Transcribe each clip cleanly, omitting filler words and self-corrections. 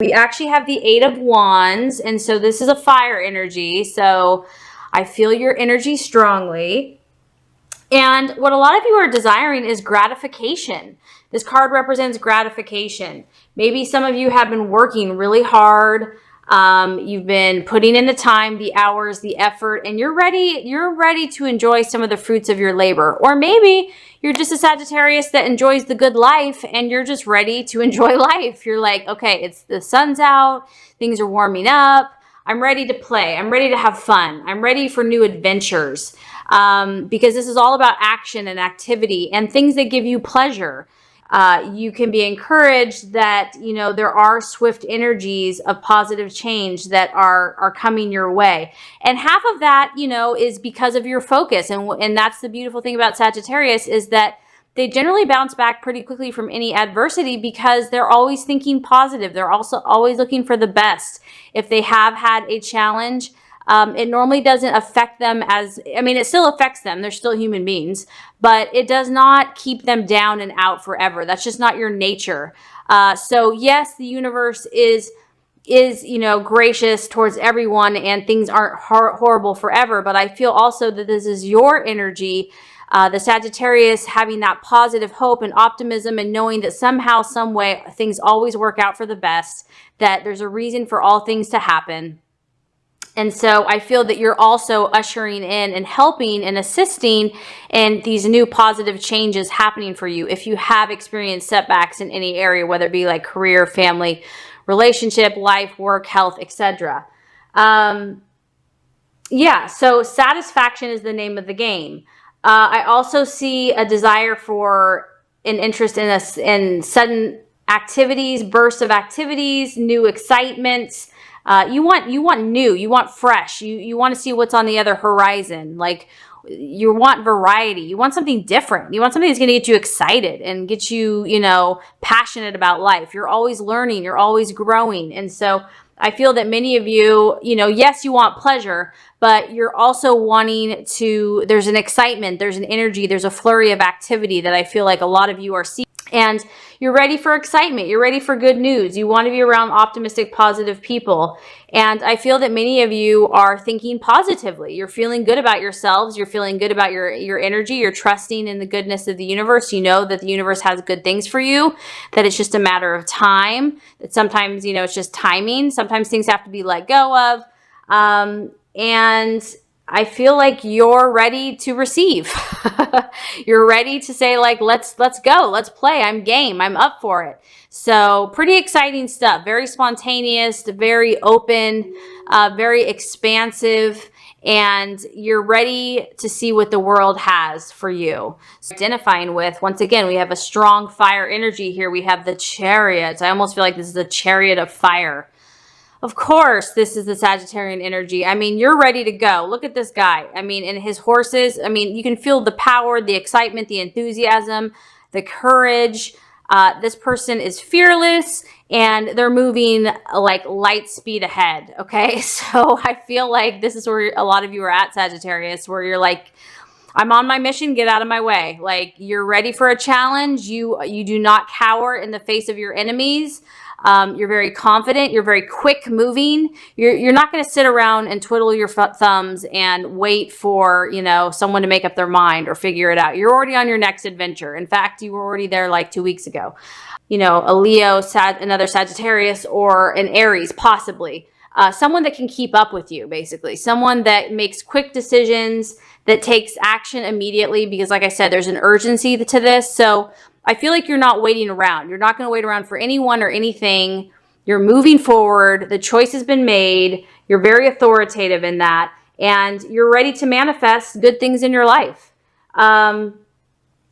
We actually have the 8 of Wands, and so this is a fire energy. So I feel your energy strongly. And what a lot of you are desiring is gratification. This card represents gratification. Maybe some of you have been working really hard. You've been putting in the time, the hours, the effort, and you're ready to enjoy some of the fruits of your labor. Or maybe you're just a Sagittarius that enjoys the good life and you're just ready to enjoy life. You're like, okay, the sun's out, things are warming up. I'm ready to play. I'm ready to have fun. I'm ready for new adventures. Because this is all about action and activity and things that give you pleasure. You can be encouraged that, there are swift energies of positive change that are coming your way. And half of that, is because of your focus. And that's the beautiful thing about Sagittarius, is that they generally bounce back pretty quickly from any adversity because they're always thinking positive. They're also always looking for the best. If they have had a challenge, it normally doesn't affect them it still affects them. They're still human beings, but it does not keep them down and out forever. That's just not your nature. So yes, the universe is gracious towards everyone and things aren't horrible forever. But I feel also that this is your energy, the Sagittarius, having that positive hope and optimism and knowing that somehow, some way, things always work out for the best, that there's a reason for all things to happen. And so I feel that you're also ushering in and helping and assisting in these new positive changes happening for you. If you have experienced setbacks in any area, whether it be like career, family, relationship, life, work, health, etc. So satisfaction is the name of the game. I also see a desire for an interest in sudden activities, bursts of activities, new excitements. You want new, you want fresh, you want to see what's on the other horizon. Like, you want variety, you want something different, you want something that's going to get you excited and get you, passionate about life. You're always learning, you're always growing. And so I feel that many of you, yes, you want pleasure, but you're also wanting to, there's an excitement, there's an energy, there's a flurry of activity that I feel like a lot of you are seeing. And you're ready for excitement. You're ready for good news. You want to be around optimistic, positive people. And I feel that many of you are thinking positively. You're feeling good about yourselves. You're feeling good about your energy. You're trusting in the goodness of the universe. You know that the universe has good things for you, that it's just a matter of time, that sometimes, it's just timing. Sometimes things have to be let go of. And I feel like you're ready to receive. You're ready to say, like, let's go, let's play. I'm game. I'm up for it. So pretty exciting stuff. Very spontaneous, very open, very expansive, and you're ready to see what the world has for you. So identifying with, once again, we have a strong fire energy here. We have the Chariot. I almost feel like this is a chariot of fire. Of course, this is the Sagittarian energy. You're ready to go. Look at this guy. And his horses, you can feel the power, the excitement, the enthusiasm, the courage. This person is fearless and they're moving like light speed ahead. Okay. So I feel like this is where a lot of you are at, Sagittarius, where you're like, I'm on my mission, get out of my way. Like, you're ready for a challenge. You do not cower in the face of your enemies. You're very confident. You're very quick moving. You're not going to sit around and twiddle your thumbs and wait for, someone to make up their mind or figure it out. You're already on your next adventure. In fact, you were already there like 2 weeks ago. A Leo, another Sagittarius, or an Aries, possibly. Someone that can keep up with you, basically. Someone that makes quick decisions, that takes action immediately, because like I said, there's an urgency to this. So I feel like you're not waiting around. You're not going to wait around for anyone or anything. You're moving forward. The choice has been made. You're very authoritative in that. And you're ready to manifest good things in your life.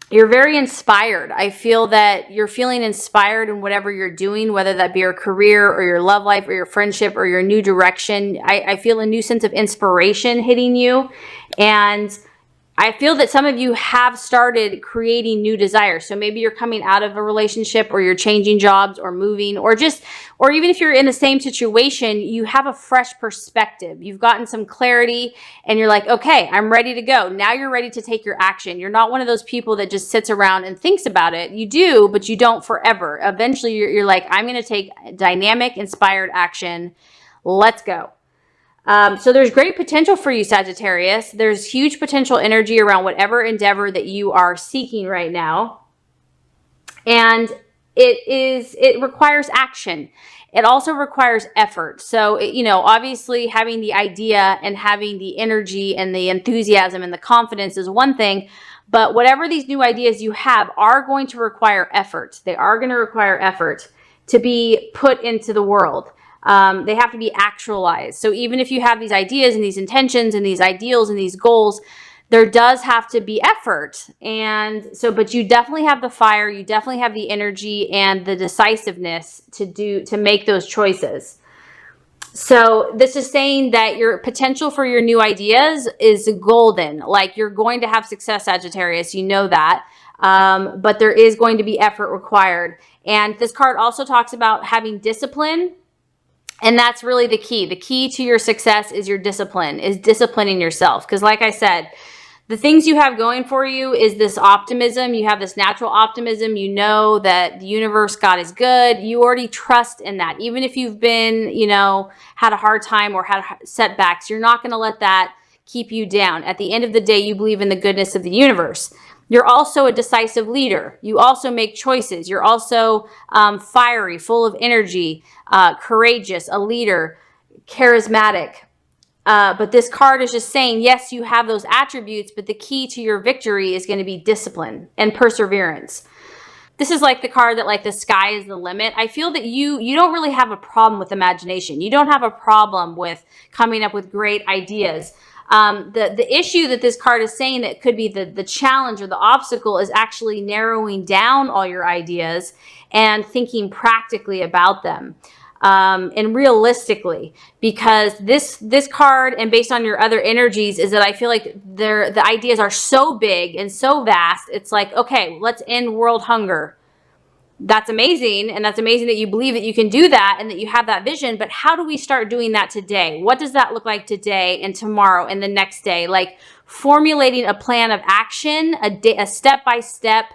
You're very inspired. I feel that you're feeling inspired in whatever you're doing, whether that be your career or your love life or your friendship or your new direction. I feel a new sense of inspiration hitting you. And I feel that some of you have started creating new desires. So maybe you're coming out of a relationship, or you're changing jobs, or moving, or even if you're in the same situation, you have a fresh perspective. You've gotten some clarity and you're like, okay, I'm ready to go. Now you're ready to take your action. You're not one of those people that just sits around and thinks about it. You do, but you don't forever. Eventually you're like, I'm going to take dynamic, inspired action. Let's go. So there's great potential for you, Sagittarius. There's huge potential energy around whatever endeavor that you are seeking right now. And it requires action. It also requires effort. So, obviously having the idea and having the energy and the enthusiasm and the confidence is one thing, but whatever these new ideas you have are going to require effort. They are going to require effort to be put into the world. They have to be actualized. So even if you have these ideas and these intentions and these ideals and these goals, there does have to be effort. And so, but you definitely have the fire, you definitely have the energy and the decisiveness to make those choices. So this is saying that your potential for your new ideas is golden. Like, you're going to have success, Sagittarius, you know that. But there is going to be effort required. And this card also talks about having discipline. And that's really the key. The key to your success is your discipline, is disciplining yourself. Because like I said, the things you have going for you is this optimism. You have this natural optimism. You know that the universe, God is good. You already trust in that. Even if you've been, had a hard time or had setbacks, you're not going to let that keep you down. At the end of the day, you believe in the goodness of the universe. You're also a decisive leader. You also make choices. You're also fiery, full of energy, courageous, a leader, charismatic. But this card is just saying, yes, you have those attributes, but the key to your victory is going to be discipline and perseverance. This is like the card that, like, the sky is the limit. I feel that you don't really have a problem with imagination. You don't have a problem with coming up with great ideas. The issue that this card is saying that could be the challenge or the obstacle is actually narrowing down all your ideas and thinking practically about them. And realistically, because this card, and based on your other energies, is that I feel like the ideas are so big and so vast. It's like, okay, let's end world hunger. That's amazing. And that's amazing that you believe that you can do that and that you have that vision. But how do we start doing that today? What does that look like today and tomorrow and the next day? Like, formulating a plan of action, a step-by-step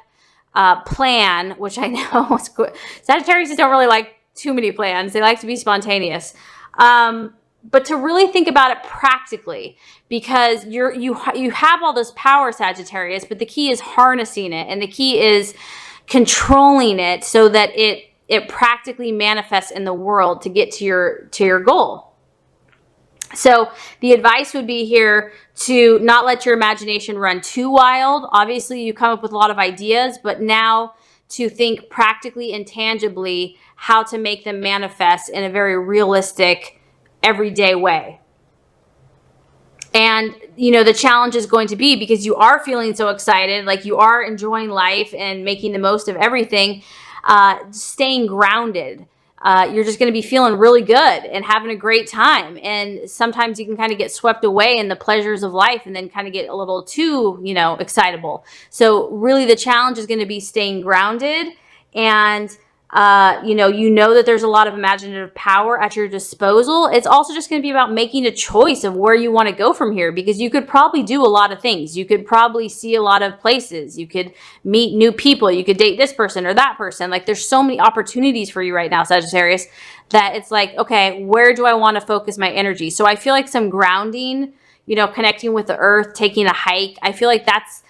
plan, which I know Sagittarius don't really like too many plans. They like to be spontaneous. But to really think about it practically, because you have all this power, Sagittarius, but the key is harnessing it, and the key is controlling it so that it practically manifests in the world to get to your goal. So the advice would be here to not let your imagination run too wild. Obviously, you come up with a lot of ideas, but now to think practically and tangibly how to make them manifest in a very realistic, everyday way. And, the challenge is going to be, because you are feeling so excited, like you are enjoying life and making the most of everything, staying grounded. You're just going to be feeling really good and having a great time. And sometimes you can kind of get swept away in the pleasures of life and then kind of get a little too, excitable. So really the challenge is going to be staying grounded, and that there's a lot of imaginative power at your disposal. It's also just going to be about making a choice of where you want to go from here, because you could probably do a lot of things. You could probably see a lot of places. You could meet new people. You could date this person or that person. Like, there's so many opportunities for you right now, Sagittarius, that it's like, okay, where do I want to focus my energy? So I feel like some grounding, connecting with the earth, taking a hike. I feel like that's,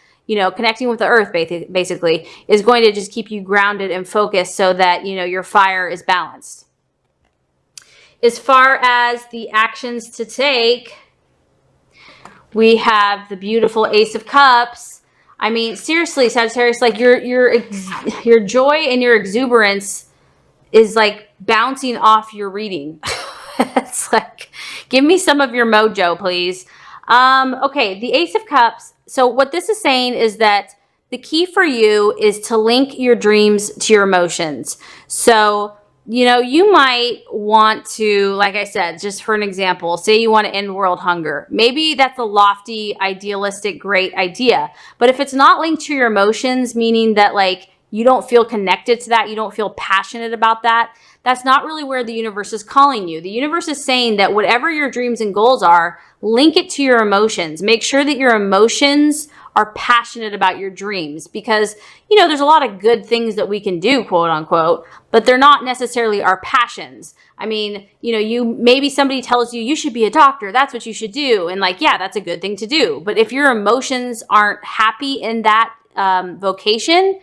connecting with the earth basically is going to just keep you grounded and focused so that, your fire is balanced. As far as the actions to take, we have the beautiful Ace of Cups. I mean, seriously, Sagittarius, like your joy and your exuberance is like bouncing off your reading. It's like, give me some of your mojo, please. Okay, the Ace of Cups. So what this is saying is that the key for you is to link your dreams to your emotions. So, you know, you might want to, like I said, just for an example, say you want to end world hunger. Maybe that's a lofty, idealistic, great idea. But if it's not linked to your emotions, meaning that like you don't feel connected to that, you don't feel passionate about that, that's not really where the universe is calling you. The universe is saying that whatever your dreams and goals are, link it to your emotions. Make sure that your emotions are passionate about your dreams, because, you know, there's a lot of good things that we can do, quote unquote, but they're not necessarily our passions. I mean, you know, maybe somebody tells you should be a doctor, that's what you should do. And like, yeah, that's a good thing to do. But if your emotions aren't happy in that vocation,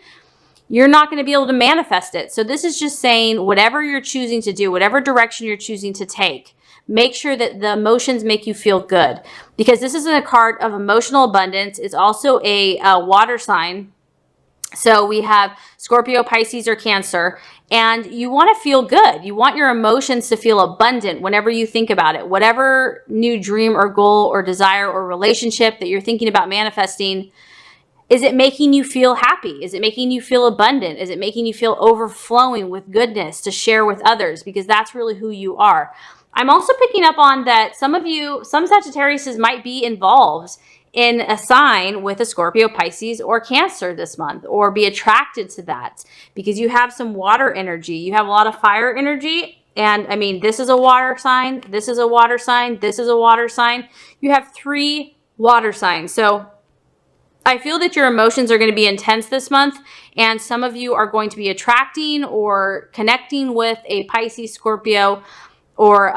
you're not going to be able to manifest it. So this is just saying whatever you're choosing to do, whatever direction you're choosing to take, make sure that the emotions make you feel good, because this isn't a card of emotional abundance. It's also a water sign. So we have Scorpio, Pisces, or Cancer, and you want to feel good. You want your emotions to feel abundant whenever you think about it. Whatever new dream or goal or desire or relationship that you're thinking about manifesting, is it making you feel happy? Is it making you feel abundant? Is it making you feel overflowing with goodness to share with others? Because that's really who you are. I'm also picking up on that some Sagittariuses might be involved in a sign with a Scorpio, Pisces, or Cancer this month, or be attracted to that because you have some water energy. You have a lot of fire energy. And I mean, this is a water sign. This is a water sign. This is a water sign. You have 3 water signs. So I feel that your emotions are going to be intense this month, and some of you are going to be attracting or connecting with a Pisces, Scorpio, or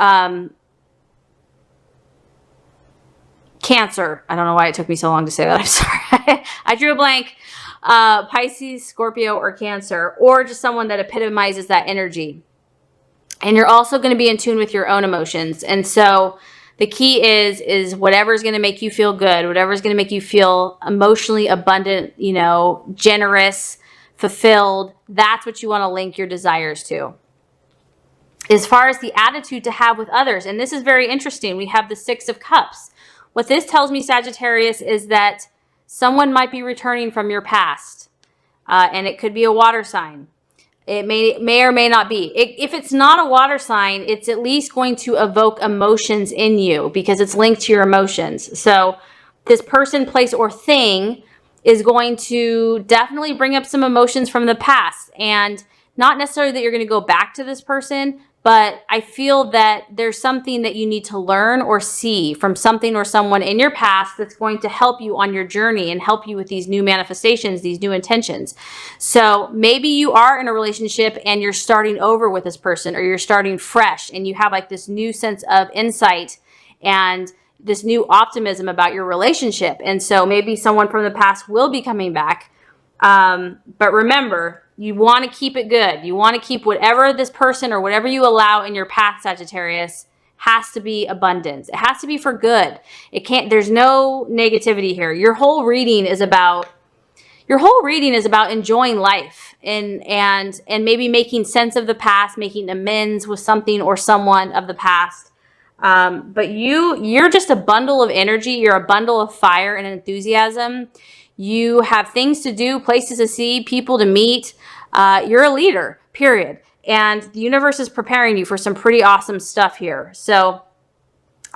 Cancer. I don't know why it took me so long to say that. I'm sorry. I drew a blank. Pisces, Scorpio, or Cancer, or just someone that epitomizes that energy. And you're also going to be in tune with your own emotions. And so the key is whatever's going to make you feel good, whatever's going to make you feel emotionally abundant, you know, generous, fulfilled. That's what you want to link your desires to. As far as the attitude to have with others, and this is very interesting, we have the 6 of Cups. What this tells me, Sagittarius, is that someone might be returning from your past, and it could be a water sign. It may or may not be. If it's not a water sign, it's at least going to evoke emotions in you because it's linked to your emotions. So this person, place, or thing is going to definitely bring up some emotions from the past. And not necessarily that you're going to go back to this person, but I feel that there's something that you need to learn or see from something or someone in your past that's going to help you on your journey and help you with these new manifestations, these new intentions. So maybe you are in a relationship and you're starting over with this person, or you're starting fresh and you have like this new sense of insight and this new optimism about your relationship. And so maybe someone from the past will be coming back. But remember, you want to keep it good. You want to keep whatever this person or whatever you allow in your path, Sagittarius, has to be abundance. It has to be for good. There's no negativity here. Your whole reading is about enjoying life and maybe making sense of the past, making amends with something or someone of the past. But you're just a bundle of energy. You're a bundle of fire and enthusiasm. You have things to do, places to see, people to meet. You're a leader, period. And the universe is preparing you for some pretty awesome stuff here. So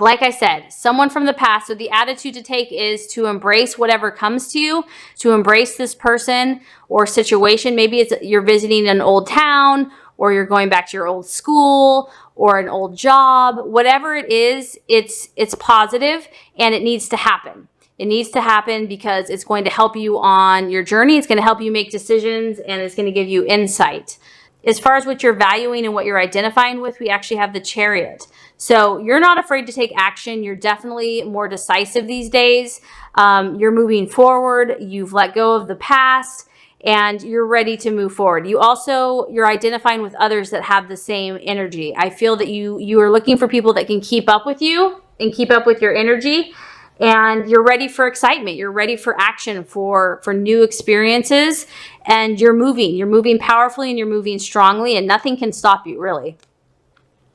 like I said, someone from the past. So the attitude to take is to embrace whatever comes to you, to embrace this person or situation. Maybe you're visiting an old town, or you're going back to your old school or an old job. Whatever it is, it's positive and it needs to happen. It needs to happen because it's going to help you on your journey. It's going to help you make decisions, and it's going to give you insight. As far as what you're valuing and what you're identifying with, we actually have the Chariot. So you're not afraid to take action. You're definitely more decisive these days. You're moving forward. You've let go of the past, and you're ready to move forward. You're identifying with others that have the same energy. I feel that you are looking for people that can keep up with you and keep up with your energy. And you're ready for excitement. You're ready for action, for new experiences, and you're moving powerfully and you're moving strongly, and nothing can stop you, really.